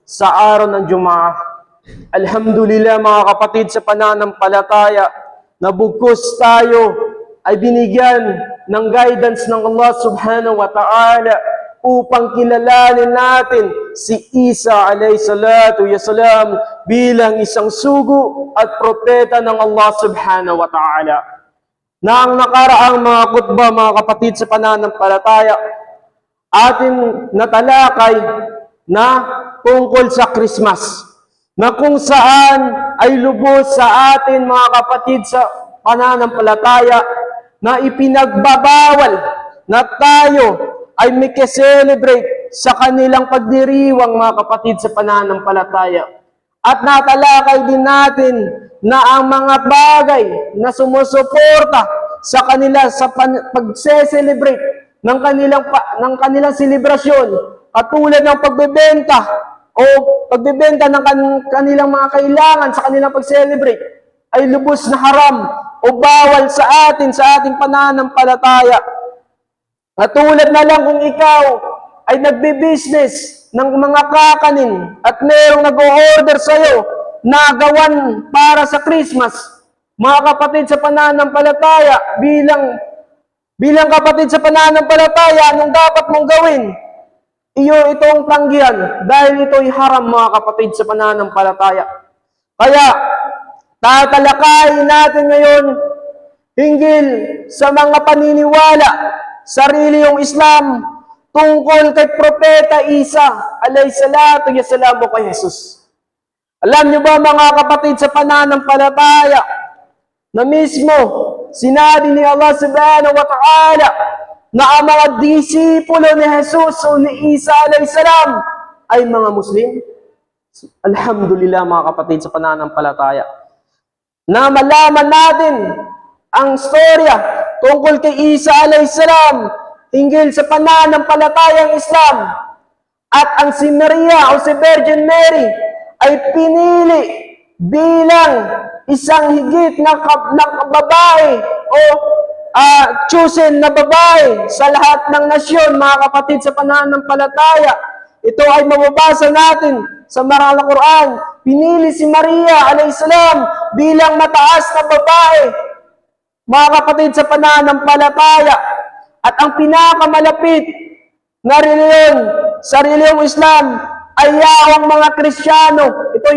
Sa araw ng Jumaah. Alhamdulillah mga kapatid sa pananampalataya, na bugkos tayo ay binigyan ng guidance ng Allah subhanahu wa ta'ala upang kilalanin natin si Isa alayhi salatu wasalam bilang isang sugo at propeta ng Allah subhanahu wa ta'ala. Na ang nakaraang mga khutbah mga kapatid sa pananampalataya, atin natalakay na tungkol sa Christmas, na kung saan ay lubos sa atin mga kapatid sa pananampalataya na ipinagbabawal na tayo ay make-celebrate sa kanilang pagdiriwang mga kapatid sa pananampalataya. At natalakay din natin na ang mga bagay na sumusuporta sa kanila sa pag-celebrate ng kanilang selebrasyon, katulad ng pagbebenta ng kanilang mga kailangan sa kanilang pag-celebrate, ay lubos na haram o bawal sa ating pananampalataya. Katulad na lang kung ikaw ay nagbe-business ng mga kakanin at mayroong nag-o-order sa'yo na gawan para sa Christmas, mga kapatid sa pananampalataya, bilang kapatid sa pananampalataya, anong dapat mong gawin? Itong tanggihan, dahil ito'y haram mga kapatid sa pananampalataya. Kaya, tatalakayin natin ngayon hinggil sa mga paniniwala sa relihiyong Islam tungkol kay Propeta Isa alayhi salatu wasalam kay Jesus. Alam niyo ba mga kapatid sa pananampalataya na mismo sinabi ni Allah subhanahu wa ta'ala na ang mga disipulo ni Jesus o ni Isa alayhisalam ay mga Muslim? Alhamdulillah mga kapatid sa pananampalataya, na malaman natin ang storya tungkol kay Isa alayhisalam hinggil sa pananampalatayang Islam, at ang si Maria o si Virgin Mary ay pinili bilang isang higit na babae o chosen na babae sa lahat ng nasyon mga kapatid sa pananampalataya. Ito ay mababasa natin sa Maral na Quran. Pinili si Maria alayhisalam bilang mataas na babae mga kapatid sa pananampalataya, at ang pinakamalapit na reliyon sa relihiyong Islam ay yawang mga Kristiyano. Ito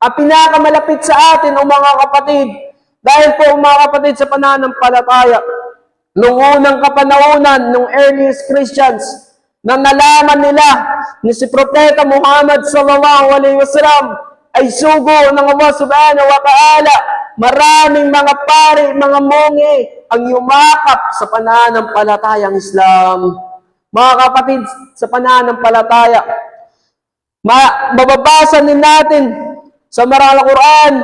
ay pinakamalapit sa atin o mga kapatid. Dahil po mga kapatid sa pananampalataya, noong unang kapanahunan, nung earliest Christians, na nalaman nila ni si Propeta Muhammad sallallahu alaihi wasallam ay sugo ng Allah subhanahu wa ta'ala, maraming mga pari, mga mongi ang yumakap sa pananampalatayang Islam. Mga kapatid sa pananampalataya, mababasa din natin sa Maral na Quran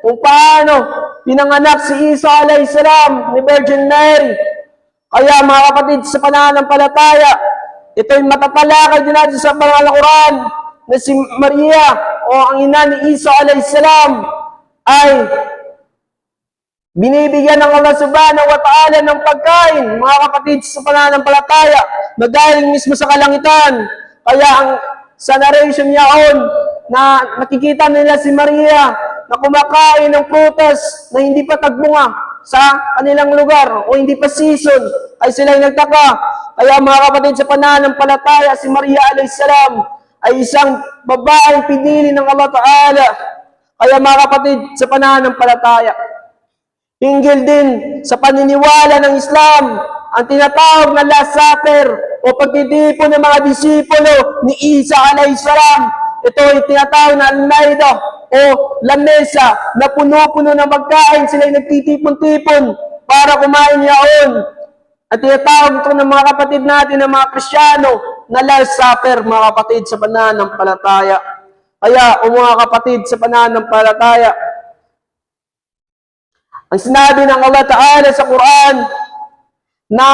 kung paano pinanganak si Isa alayhisalam ni Virgin Mary. Kaya mga kapatid sa pananampalataya, ito'y matatalakay din natin sa Maral na Quran na si Maria o ang ina ni Isa alayhisalam ay binibigyan ng Allah subhanahu wa ta'ala ng pagkain, mga kapatid sa pananampalataya, na galing mismo sa kalangitan. Kaya sa narration niyaon na nakikita nila si Maria na kumakain ng prutas na hindi pa tagbunga sa kanilang lugar o hindi pa season, ay sila'y nagtaka. Kaya mga kapatid sa pananampalataya, si Maria alayhisalam ay isang babaeng pinili ng Allah Ta'ala. Kaya mga kapatid sa pananampalataya, hinggil din sa paniniwala ng Islam, ang tinatawag na Last Supper o pagtitipon ng mga disipulo ni Isa alayhisalam. Ito ay tinatawag na Al-Maida o lamesa na puno-puno ng pagkain. Sila ay nagtitipon-tipon para kumain yaon. At tinatawag ito ng mga kapatid natin, ng mga Kristiyano, na Last Supper, mga kapatid sa pananampalataya. Kaya, mga kapatid sa pananampalataya, ang sinabi ng Allah Ta'ala sa Quran na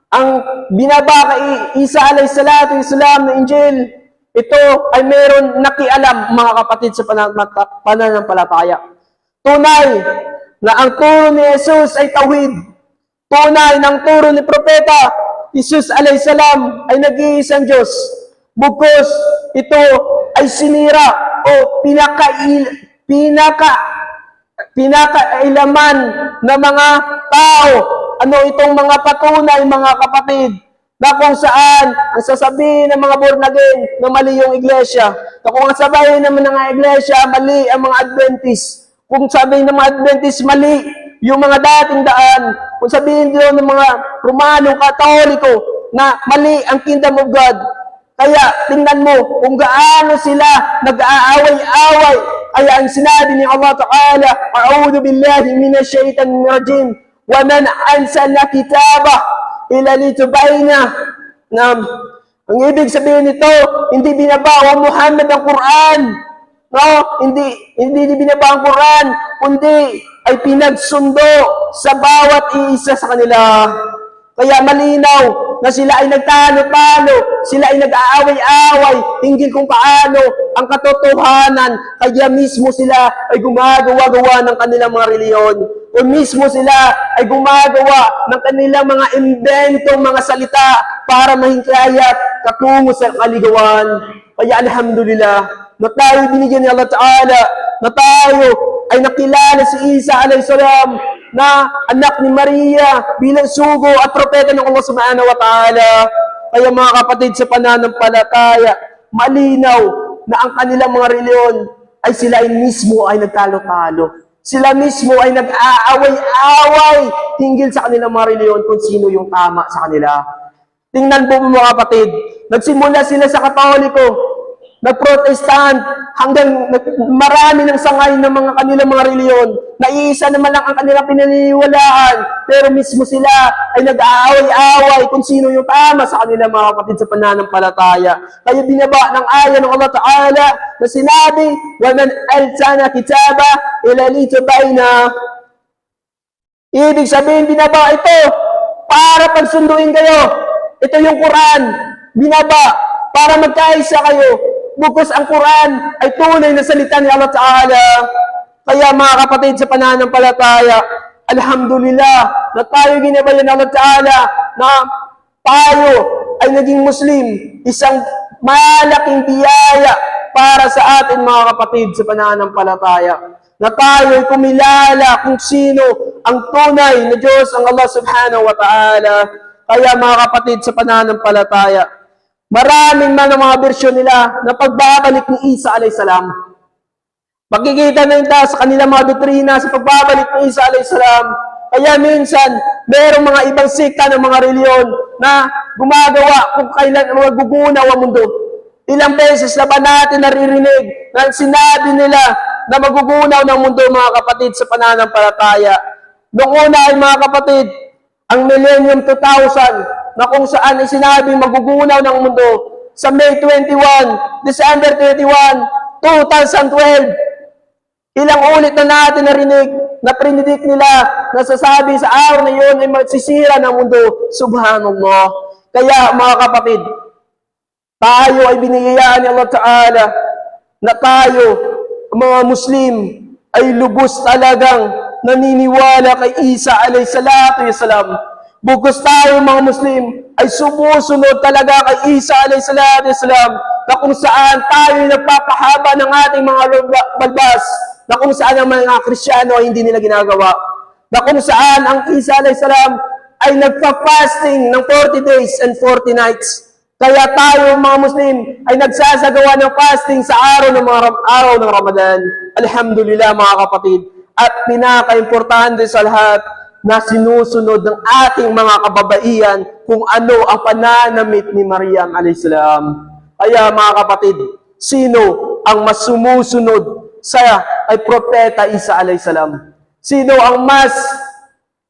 ang binaba kay Isa alayhi salatu wasalam na Injil, ito ay meron nakialam mga kapatid sa pananampalataya. Tunay na ang turo ni Jesus ay tawhid. Tunay na ang turo ni Propeta Jesus alayhi salam ay nag-iisang Diyos. Bukos ito ay sinira o pinakailaman ng mga tao. Ano itong mga patunay, mga kapatid, na kung saan ang sasabihin ng mga born again na mali yung iglesia. Na kung ang sabihin ng mga iglesia, mali ang mga Adventist. Kung sabihin ng mga Adventist, mali yung mga dating daan. Kung sabihin din ng mga Romano, Katoliko, na mali ang Kingdom of God. Kaya tingnan mo kung gaano sila nag-aaway-away. Kaya ang sinabi ni Allah Ta'ala, A'udhu billahi minash shaitanir rajim, wa man anzalna kitabah ila litubayna. Ang ibig sabihin nito, hindi binabawa Muhammad ang Quran. No, hindi binaba ang Quran, kundi ay pinagsundo sa bawat isa sa kanila. Kaya malinaw na sila ay nagtalo-talo, sila ay nag-aaway-away, hinggil kung paano ang katotohanan. Kaya mismo sila ay gumagawa-gawa ng kanilang mga reliyon. O mismo sila ay gumagawa ng kanilang mga inventong mga salita para mahingkayat katungo sa kaligawan. Kaya alhamdulillah, na tayo binigyan ni Allah Ta'ala, na tayo ay nakilala si Isa alayhisalam na anak ni Maria bilang sugo at propeta ng Allah Subhanahu wa Ta'ala. Kaya mga kapatid sa pananampalataya, malinaw na ang kanilang mga reliyon ay sila ay mismo ay nagtalo-talo. Sila mismo ay nag-aaway-away hinggil sa kanilang mga reliyon kung sino yung tama sa kanila. Tingnan po mga kapatid, nagsimula sila sa Katoliko, nag-protestant, hanggang marami ng sangay ng mga kanilang mga reliyon. Naiisa naman lang ang kanilang pinaniniwalaan, pero mismo sila ay nag-aaway-away kung sino yung tama sa kanilang mga kapatid sa pananampalataya. Kaya binaba ng aya ng Allah Ta'ala na sinabi, وَمَنْ أَلْسَانَ كِتَابَ إِلَى لِتُبَيْنَ. Ibig sabihin, binaba ito para pagsunduin kayo. Ito yung Quran, binaba para magkaisa kayo. Bukos ang Quran ay tunay na salita ni Allah Ta'ala. Kaya mga kapatid sa pananampalataya, alhamdulillah na tayo ginabayan ng Allah Ta'ala na tayo ay naging Muslim. Isang malaking biyaya para sa atin mga kapatid sa pananampalataya. Na tayo ay kumilala kung sino ang tunay na Diyos, ang Allah Subhanahu wa Ta'ala. Kaya mga kapatid sa pananampalataya, maraming man ang mga bersyon nila na pagbabalik ni Isa alayhisalam. Makikita na ito sa kanilang mga doktrina sa pagbabalik ni Isa alayhisalam. Kaya minsan, merong mga ibang sikta ng mga reliyon na gumagawa kung kailan magugunaw ang mundo. Ilang beses na ba natin naririnig na sinabi nila na magugunaw ng mundo mga kapatid sa pananampalataya. Noong una ay mga kapatid, ang Millennium 2000, na kung saan ay sinabi magugunaw ng mundo sa May 21, December 21, 2012. Ilang ulit na natin narinig na predict nila na sasabi sa araw na yun ay magsisira ng mundo. Subhanallah. Kaya mga kapatid, tayo ay binigyan ni Allah Ta'ala na tayo, mga Muslim, ay lubos talagang naniniwala kay Isa alayhisalatu wasalam. Bukos tayo mga Muslim ay sumusunod talaga kay Isa alayhisalatu wasalam, na kung saan tayo nagpapahaba ng ating mga balbas, na kung saan ang mga Kristiyano ay hindi nila ginagawa, na kung saan ang Isa alayhisalam ay nagpa-fasting ng 40 days and 40 nights. Kaya tayo mga Muslim ay nagsasagawa ng fasting sa araw ng Ramadan. Alhamdulillah mga kapatid. At pinaka-importante sa lahat, na sinusunod ng ating mga kababaihan kung ano ang pananamit ni Maryam alayhisalam. Kaya mga kapatid, sino ang mas sumusunod sa ay propeta Isa alayhisalam? Sino ang mas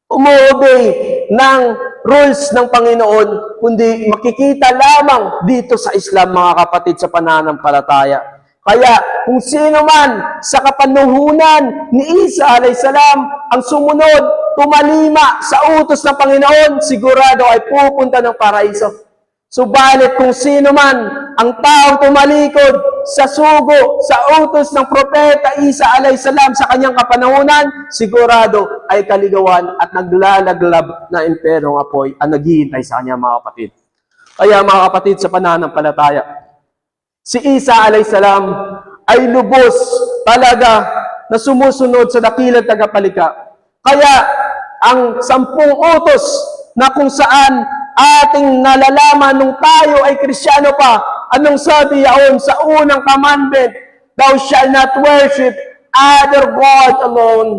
umu-obey ng rules ng Panginoon, kundi makikita lamang dito sa Islam mga kapatid sa pananampalataya. Kaya kung sino man sa kapanuhunan ni Isa alayhisalam ang sumunod, tumalima sa utos ng Panginoon, sigurado ay pupunta ng paraiso. Subalit kung sino man ang taong tumalikod sa sugo, sa utos ng propeta Isa alayhisalam sa kanyang kapanahunan, sigurado ay kaligawan at naglalaglab na imperong apoy ang naghihintay sa kanya mga kapatid. Kaya mga kapatid sa pananampalataya, si Isa alayhisalam ay lubos talaga na sumusunod sa dakilang tagapalika. Kaya ang 10 utos na kung saan ating nalalaman nung tayo ay Kristiyano pa, anong sabi yaon sa unang commandment? Thou shalt not worship other God alone.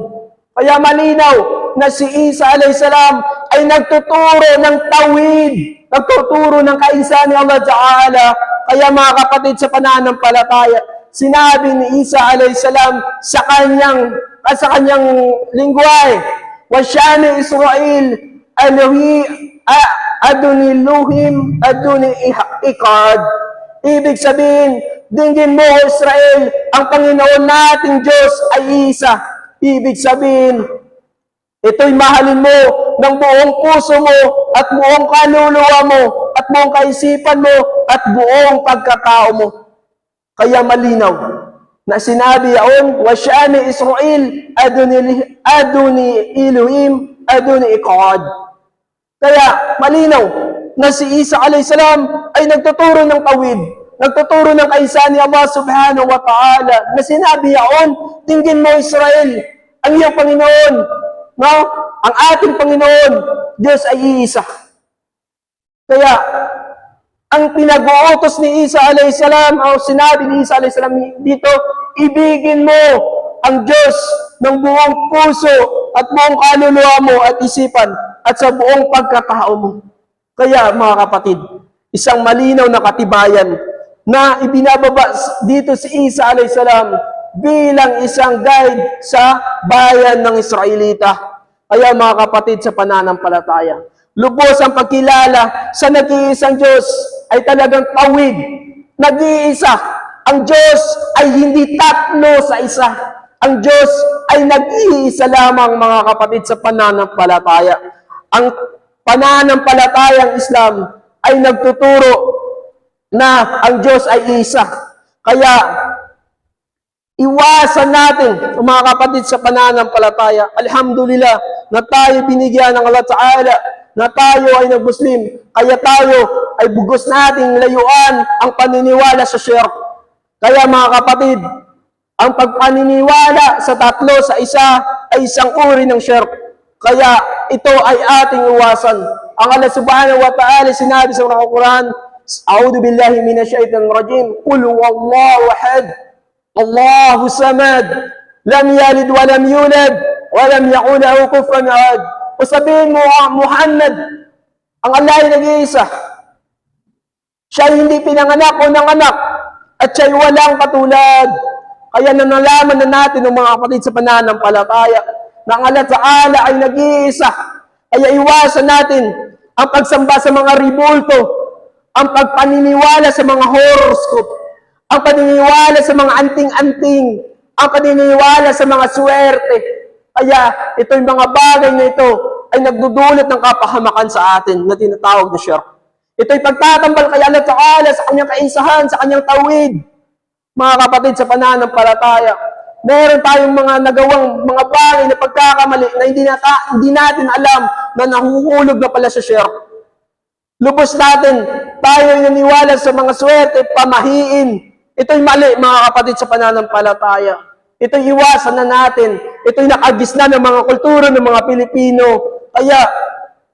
Kaya malinaw na si Isa alayhisalam ay nagtuturo ng tawhid, nagtuturo ng kaisa ni Allah Ta'ala. Kaya mga kapatid sa pananampalataya, sinabi ni Isa alayhisalam sa kanyang lingwahe, "Wasyani Israel, Adoni Luhim, Adoni Ikad." Ibig sabihin, dinggin mo Israel, ang Panginoon nating Diyos ay isa. Ibig sabihin, ito'y mahalin mo ng buong puso mo at buong kaluluwa mo at buong kaisipan mo at buong pagkatao mo. Kaya malinaw na sinabi yaon, "Wasyani Israel, Adoni Elohim, Adoni Ikad." Kaya malinaw na si Isa alayhisalam ay nagtuturo ng tawhid, nagtuturo ng kaisa ni Allah subhanahu wa ta'ala, na sinabi yaon, dinggin mo Israel, ang iyong Panginoon, no? Ang ating Panginoon, Diyos ay iisa. Kaya, ang pinag-uutos ni Isa alayhisalam, o sinabi ni Isa alayhisalam dito, ibigin mo ang Diyos ng buong puso at buong kaluluwa mo at isipan at sa buong pagkatao mo. Kaya mga kapatid, isang malinaw na katibayan na ibinababa dito si Isa alayhisalam bilang isang guide sa bayan ng Israelita. Kaya mga kapatid sa pananampalataya, lubos ang pagkilala sa nag-iisang Diyos ay talagang tawhid. Nag-iisa. Ang Diyos ay hindi tatlo sa isa. Ang Diyos ay nag-iisa lamang mga kapatid sa pananampalataya. Ang pananampalatayang Islam ay nagtuturo na ang Diyos ay isa. Kaya, iwasan natin, mga kapatid sa pananampalataya, alhamdulillah, na tayo binigyan ng Allah Ta'ala, na tayo ay nag-Muslim, kaya tayo ay bugos nating layuan ang paniniwala sa shirk. Kaya mga kapatid, ang pagpaniniwala sa tatlo sa isa ay isang uri ng shirk. Kaya ito ay ating iwasan. Ang Allah subhanahu wa ta'ala sinabi sa Quran, "A'udhu billahi minasyaitanir rajim. Qul huwallahu ahad. Allahu samad. Lam yalid wa lam yulad wa lam yakul lahu kufuwan ahad." O sabihin mo, Muhammad, ang Allah ay nag-iisa. Siya hindi pinanganak o nanganak at siya'y walang katulad. Kaya nalaman na natin ng mga kapatid sa pananampalataya na ang Allah Ta'ala ay nag-iisa. Kaya iwasan natin ang pagsamba sa mga ribulto, ang pagpaniniwala sa mga horoscope, ang paniniwala sa mga anting-anting, ang paniniwala sa mga swerte. Kaya ito'y mga bagay na ito ay nagdudulot ng kapahamakan sa atin na tinatawag na shirk. Ito'y pagtatambal kay Allah Ta'ala sa kanyang kaisahan, sa kanyang tawhid. Mga kapatid sa pananampalataya, meron tayong mga nagawang mga bagay na pagkakamali na hindi natin alam na nahuhulog na pala sa shirk. Lubos natin, tayo ay naniwala sa mga swerte, pamahiin. Ito'y mali, mga kapatid sa pananampalataya. Ito'y iwasan na natin. Ito'y nakagisna ng mga kultura ng mga Pilipino. Kaya,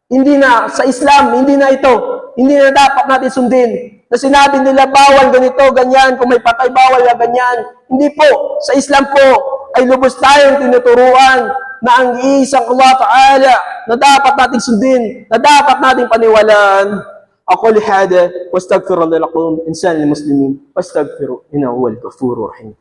hindi na, sa Islam, hindi na ito. Hindi na dapat natin sundin. Na sinabi nila, bawal ganito, ganyan, kung may patay, bawal na ganyan. Hindi po. Sa Islam po, ay lubos tayong tinuturuan na ang isang Allah Ta'ala na dapat nating sundin, na dapat nating paniwalaan. Aqul hada, wastagfirullah lakum, insan al-muslimin, wastagfiru, innahu huwal ghafurur rahim.